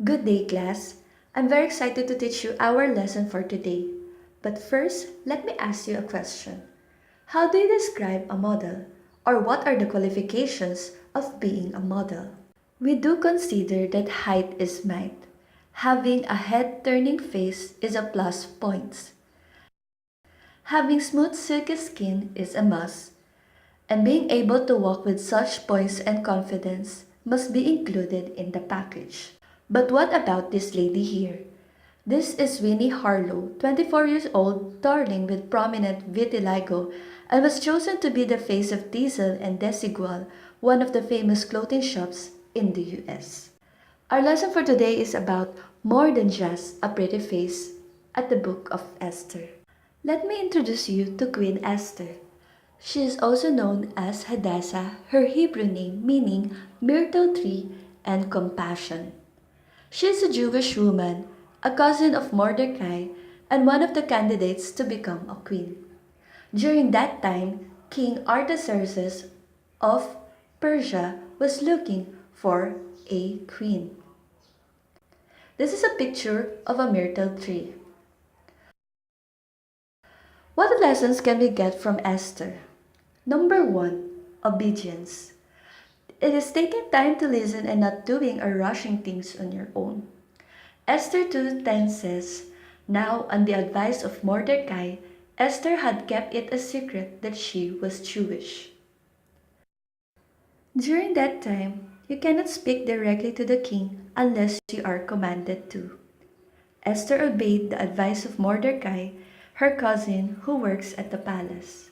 Good day, class. I'm very excited to teach you our lesson for today. But first, let me ask you a question. How do you describe a model? Or what are the qualifications of being a model? We do consider that height is might. Having a head-turning face is a plus point. Having smooth silky skin is a must. And being able to walk with such poise and confidence must be included in the package. But what about this lady here? This is Winnie Harlow, 24 years old, darling with prominent vitiligo, and was chosen to be the face of Diesel and Desigual, one of the famous clothing shops in the US. Our lesson for today is about more than just a pretty face at the Book of Esther. Let me introduce you to Queen Esther. She is also known as Hadassah, her Hebrew name meaning myrtle tree and compassion. She is a Jewish woman, a cousin of Mordecai, and one of the candidates to become a queen. During that time, King Artaxerxes of Persia was looking for a queen. This is a picture of a myrtle tree. What lessons can we get from Esther? Number 1. Obedience. It is taking time to listen and not doing or rushing things on your own. Esther 2:10 says, Now on the advice of Mordecai, Esther had kept it a secret that she was Jewish. During that time, you cannot speak directly to the king unless you are commanded to. Esther obeyed the advice of Mordecai, her cousin who works at the palace.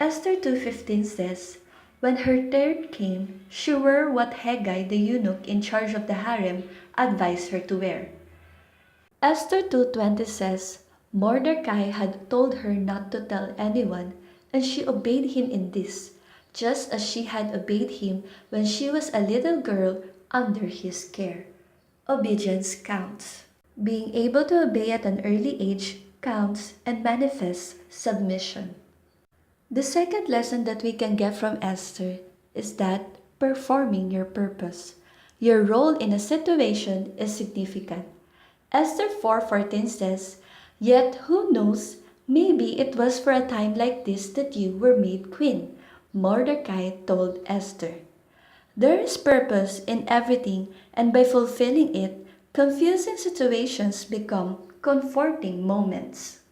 Esther 2:15 says, When her turn came, she wore what Hegai the eunuch in charge of the harem advised her to wear. Esther 2:20 says, Mordecai had told her not to tell anyone, and she obeyed him in this, just as she had obeyed him when she was a little girl under his care. Obedience counts. Being able to obey at an early age counts and manifests submission. The second lesson that we can get from Esther is that performing your purpose. Your role in a situation is significant. Esther 4:14 says, Yet who knows, maybe it was for a time like this that you were made queen, Mordecai told Esther. There is purpose in everything, and by fulfilling it, confusing situations become comforting moments.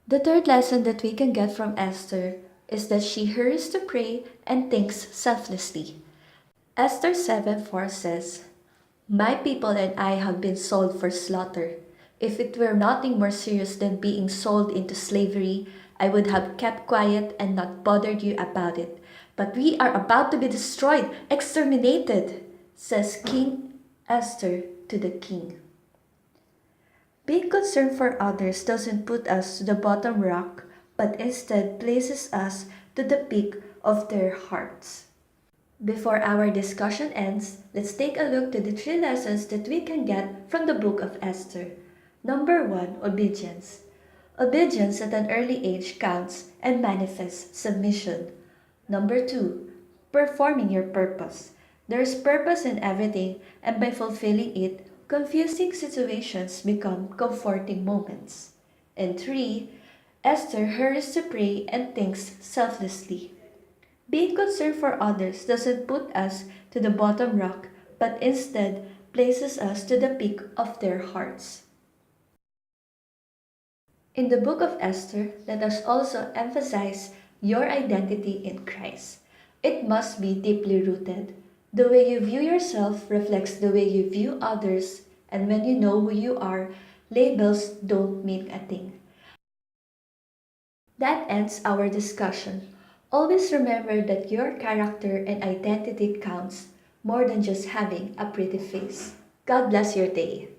The third lesson that we can get from Esther is that she hurries to pray and thinks selflessly. Esther 7:4 says, My people and I have been sold for slaughter. If it were nothing more serious than being sold into slavery, I would have kept quiet and not bothered you about it. But we are about to be destroyed, exterminated, says King Esther to the king. Being concerned for others doesn't put us to the bottom rock, but instead places us to the peak of their hearts. Before our discussion ends, let's take a look to the 3 lessons that we can get from the book of Esther. Number 1. Obedience. Obedience at an early age counts and manifests submission. Number 2. Performing your purpose. There is purpose in everything, and by fulfilling it, confusing situations become comforting moments. And 3. Esther hurries to pray and thinks selflessly. Being concerned for others doesn't put us to the bottom rock, but instead places us to the peak of their hearts. In the book of Esther, let us also emphasize your identity in Christ. It must be deeply rooted. The way you view yourself reflects the way you view others, and when you know who you are, labels don't mean a thing. That ends our discussion. Always remember that your character and identity counts more than just having a pretty face. God bless your day.